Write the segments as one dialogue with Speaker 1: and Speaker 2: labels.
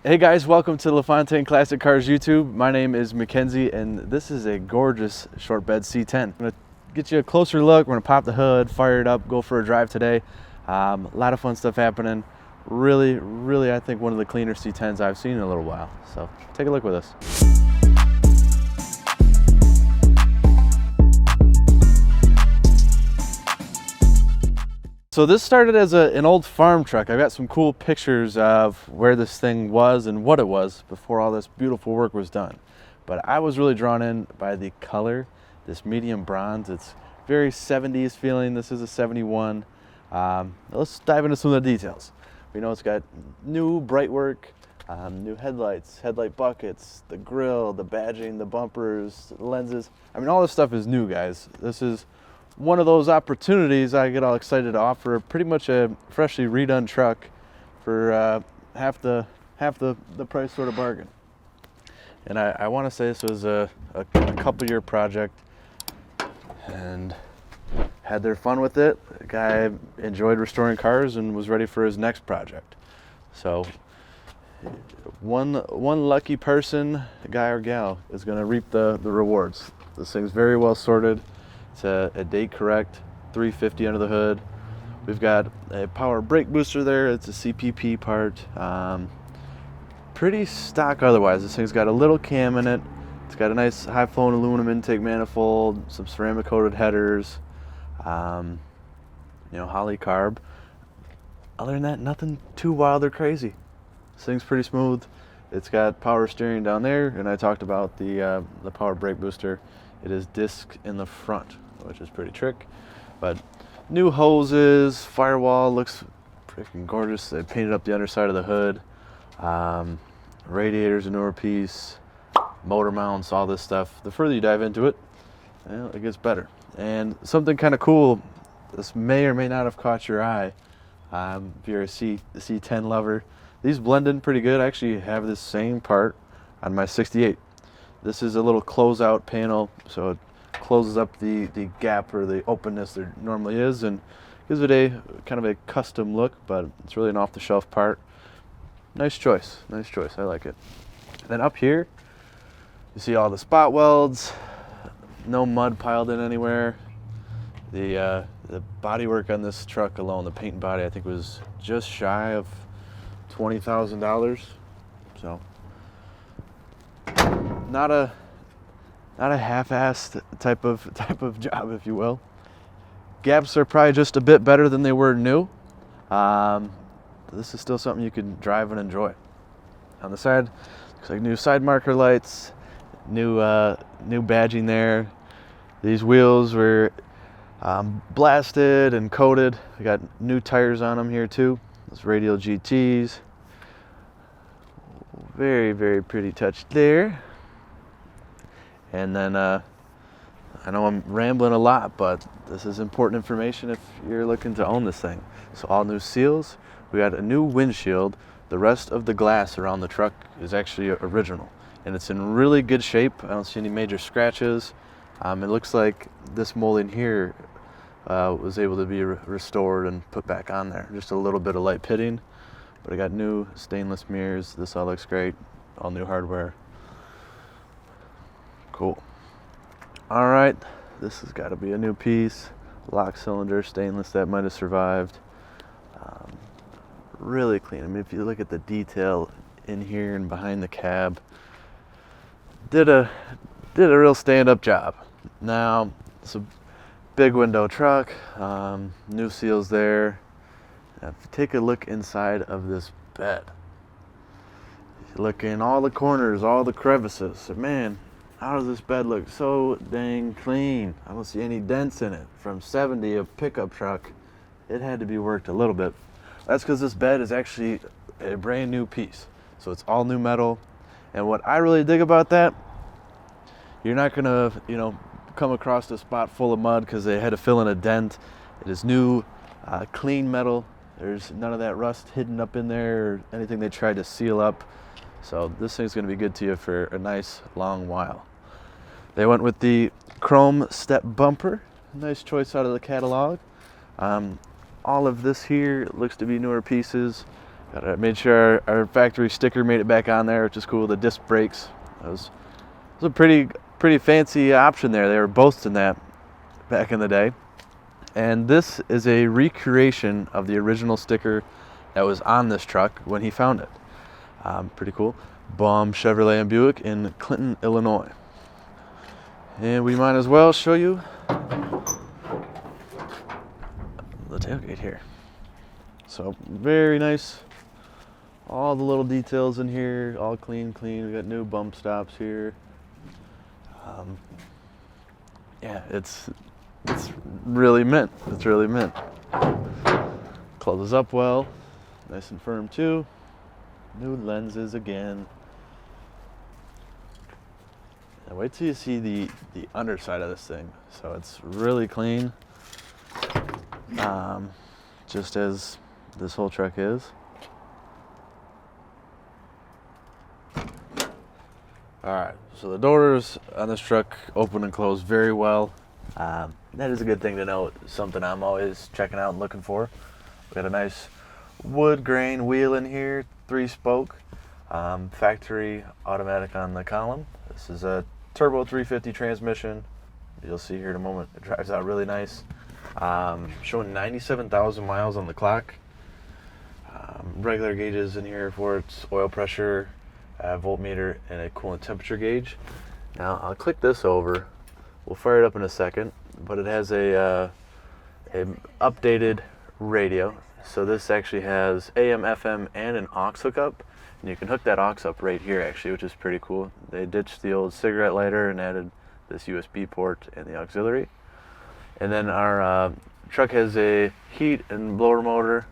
Speaker 1: Hey guys, welcome to Lafontaine Classic Cars YouTube. My name is Mackenzie and this is a gorgeous short bed C10. I'm gonna get you a closer look. We're gonna pop the hood, fire it up, go for a drive today. A lot of fun stuff happening. Really, I think one of the cleaner C10s I've seen in a little while. So take a look with us. So this started as an old farm truck. I've got some cool pictures of where this thing was and what it was before all this beautiful work was done. But I was really drawn in by the color, this medium bronze. It's very 70s feeling. This is a 71. Let's dive into some of the details. We know it's got new bright work, new headlights, headlight buckets, the grille, the badging, the bumpers, the lenses. I mean, all this stuff is new, guys. This is one of those opportunities I get all excited to offer pretty much a freshly redone truck for half the price sort of bargain. And I want to say this was a couple year project and had their fun with it. The guy enjoyed restoring cars and was ready for his next project. So one lucky person, guy or gal, is going to reap the rewards. This thing's very well sorted. It's a date correct 350 under the hood. We've got a power brake booster there. It's a CPP part. Pretty stock otherwise. This thing's got a little cam in it. It's got a nice high flowing aluminum intake manifold, some ceramic coated headers, Holley carb. Other than that, nothing too wild or crazy. This thing's pretty smooth. It's got power steering down there, and I talked about the power brake booster. It is disc in the front, which is pretty trick. But new hoses, firewall looks freaking gorgeous. They painted up the underside of the hood. Radiators, a newer piece, motor mounts, all this stuff. The further you dive into it, well, it gets better. And something kind of cool, this may or may not have caught your eye. If you're a C10 lover, these blend in pretty good. I actually have this same part on my 68. This is a little closeout panel, so it closes up the gap or the openness there normally is and gives it a kind of a custom look, but it's really an off-the-shelf part. Nice choice, I like it. And then up here, you see all the spot welds, no mud piled in anywhere. The bodywork on this truck alone, the paint and body, I think was just shy of $20,000. So not a half-assed type of job, if you will. Gaps are probably just a bit better than they were new. This is still something you can drive and enjoy. On the side, looks like new side marker lights, new badging there. These wheels were blasted and coated. We got new tires on them here too. Those Radial GTs. Very pretty touch there. And then I know I'm rambling a lot, but this is important information if you're looking to own this thing. So all new seals. We got a new windshield. The rest of the glass around the truck is actually original, and it's in really good shape. I don't see any major scratches. It looks like this molding here was able to be restored and put back on there. Just a little bit of light pitting, but I got new stainless mirrors. This all looks great. All new hardware. Cool. All right, this has got to be a new piece. Lock cylinder, stainless, that might have survived. Really clean. I mean, if you look at the detail in here and behind the cab, did a real stand-up job. Now, it's a big window truck, new seals there. Now, if you take a look inside of this bed, you look in all the corners, all the crevices. Man, how does this bed look so dang clean? I don't see any dents in it. From 70, a pickup truck, it had to be worked a little bit. That's because this bed is actually a brand new piece. So it's all new metal. And what I really dig about that, you're not gonna, come across a spot full of mud because they had to fill in a dent. It is new, clean metal. There's none of that rust hidden up in there or anything they tried to seal up. So this thing's gonna be good to you for a nice long while. They went with the chrome step bumper. Nice choice out of the catalog. All of this here looks to be newer pieces. Made sure our factory sticker made it back on there, which is cool. The disc brakes. It was a pretty fancy option there. They were boasting that back in the day. And this is a recreation of the original sticker that was on this truck when he found it. Pretty cool. Baum Chevrolet and Buick in Clinton, Illinois. And we might as well show you the tailgate here. So very nice. All the little details in here, all clean. We got new bump stops here. Yeah, it's really mint. It's really mint. Closes up well, nice and firm too. New lenses again. And wait till you see the underside of this thing. So it's really clean, just as this whole truck is. Alright, so the doors on this truck open and close very well. That is a good thing to note, something I'm always checking out and looking for. We got a nice wood grain wheel in here, 3-spoke, factory automatic on the column. This is a turbo 350 transmission. You'll see here in a moment, it drives out really nice. Showing 97,000 miles on the clock. Regular gauges in here for its oil pressure, voltmeter, and a coolant temperature gauge. Now I'll click this over. We'll fire it up in a second, but it has a updated radio. So this actually has AM, FM, and an aux hookup, and you can hook that aux up right here actually, which is pretty cool. They ditched the old cigarette lighter and added this USB port and the auxiliary. And then our truck has a heat and blower motor.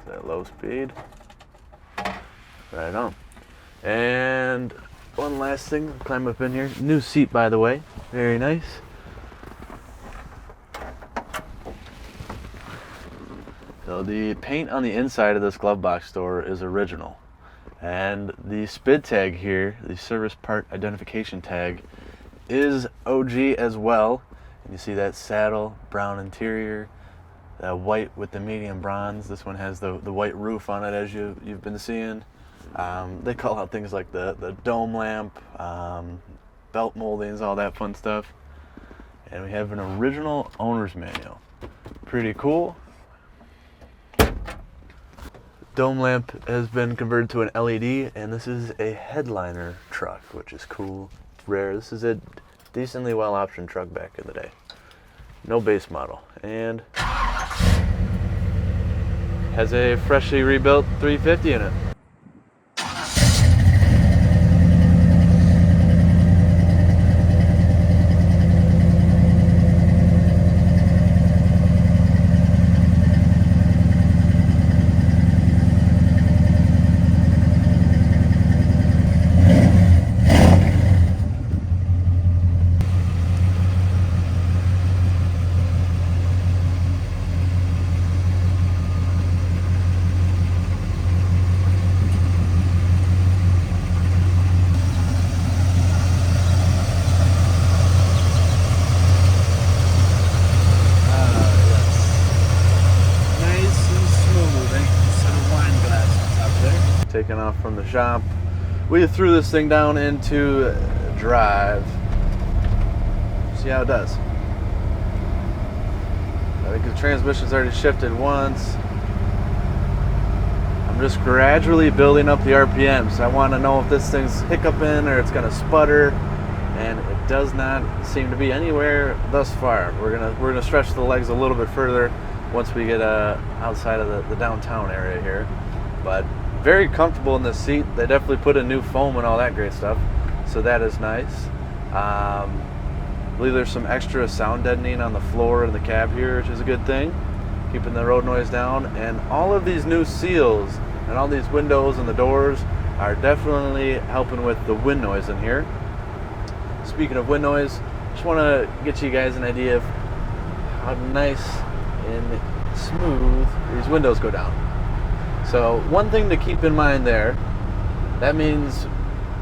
Speaker 1: That low speed. Right on. And one last thing, climb up in here. New seat, by the way. Very nice. So the paint on the inside of this glove box door is original. And the SPID tag here, the service part identification tag, is OG as well. And you see that saddle, brown interior, white with the medium bronze. This one has the white roof on it, as you've been seeing. They call out things like the dome lamp, belt moldings, all that fun stuff. And we have an original owner's manual. Pretty cool. Dome lamp has been converted to an LED, and this is a headliner truck, which is cool. It's rare. This is a decently well optioned truck back in the day. No base model. And has a freshly rebuilt 350 in it. Taken off from the shop. We threw this thing down into drive. See how it does. I think the transmission's already shifted once. I'm just gradually building up the RPMs. I want to know if this thing's hiccuping or it's going to sputter, and it does not seem to be anywhere thus far. We're gonna stretch the legs a little bit further once we get outside of the downtown area here, but very comfortable in this seat. They definitely put in new foam and all that great stuff, so that is nice. I believe there's some extra sound deadening on the floor and the cab here, which is a good thing, keeping the road noise down. And all of these new seals and all these windows and the doors are definitely helping with the wind noise in here. Speaking of wind noise, just want to get you guys an idea of how nice and smooth these windows go down. So one thing to keep in mind there, that means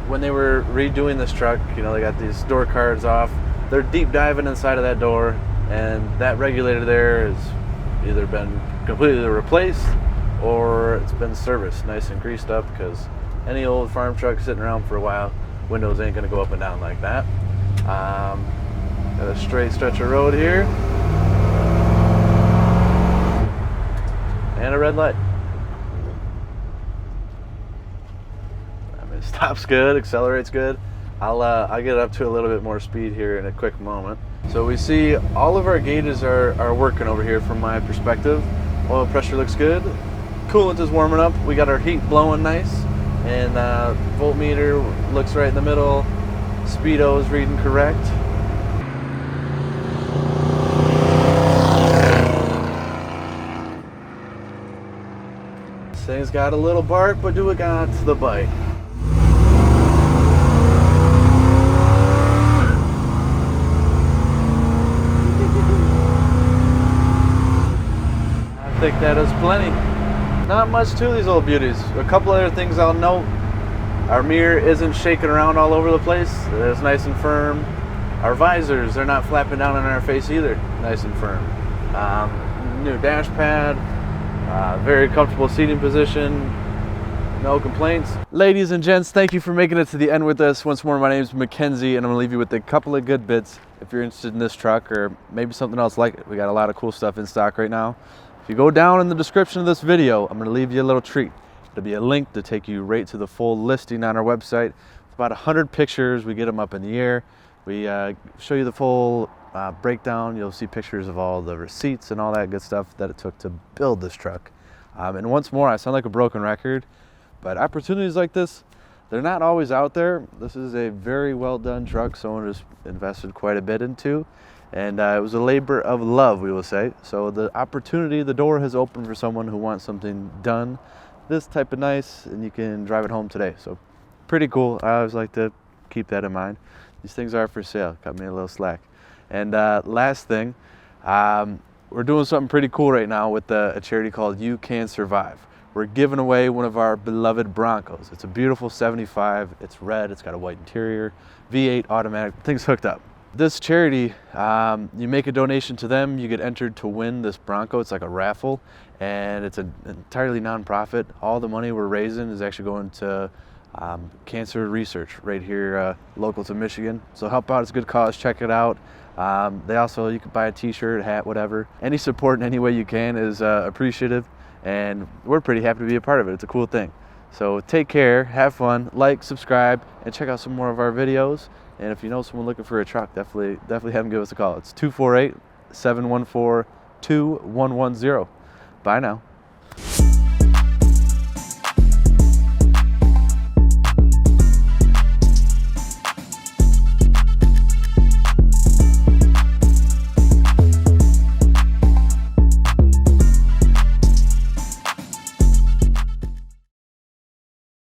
Speaker 1: when they were redoing this truck, you know, they got these door cards off. They're deep diving inside of that door, and that regulator there has either been completely replaced or it's been serviced, nice and greased up, because any old farm truck sitting around for a while, windows ain't gonna go up and down like that. Got a straight stretch of road here. And a red light. I mean, it stops good, accelerates good. I'll get up to a little bit more speed here in a quick moment. So we see all of our gauges are working over here from my perspective. Oil pressure looks good. Coolant is warming up. We got our heat blowing nice. And voltmeter looks right in the middle. Speedo is reading correct. This thing's got a little bark, but do it got the bite. I think that is plenty. Not much to these old beauties. A couple other things I'll note. Our mirror isn't shaking around all over the place. It's nice and firm. Our visors, they're not flapping down in our face either. Nice and firm. New dash pad. Very comfortable seating position. No complaints. Ladies and gents, thank you for making it to the end with us. Once more, my name is Mackenzie, and I'm gonna leave you with a couple of good bits if you're interested in this truck or maybe something else like it. We got a lot of cool stuff in stock right now. If you go down in the description of this video, I'm gonna leave you a little treat. It'll be a link to take you right to the full listing on our website. It's about 100 pictures. We get them up in the air. We show you the full breakdown. You'll see pictures of all the receipts and all that good stuff that it took to build this truck. And once more, I sound like a broken record, but opportunities like this, they're not always out there. This is a very well done truck someone has invested quite a bit into. And it was a labor of love, we will say. So the opportunity, the door has opened for someone who wants something done this type of nice, and you can drive it home today. So pretty cool. I always like to keep that in mind. These things are for sale. Cut me a little slack. And last thing, we're doing something pretty cool right now with a charity called You Can Survive. We're giving away one of our beloved Broncos. It's a beautiful 75. It's red. It's got a white interior, V8 automatic. Things hooked up. This charity, you make a donation to them, you get entered to win this Bronco. It's like a raffle, and it's an entirely non-profit. All the money we're raising is actually going to cancer research right here local to Michigan. So help out, it's a good cause, check it out. They also, you can buy a t-shirt, hat, whatever. Any support in any way you can is appreciative, and we're pretty happy to be a part of it. It's a cool thing. So take care, have fun, like, subscribe, and check out some more of our videos. And if you know someone looking for a truck, definitely have them give us a call. It's 248-714-2110. Bye now.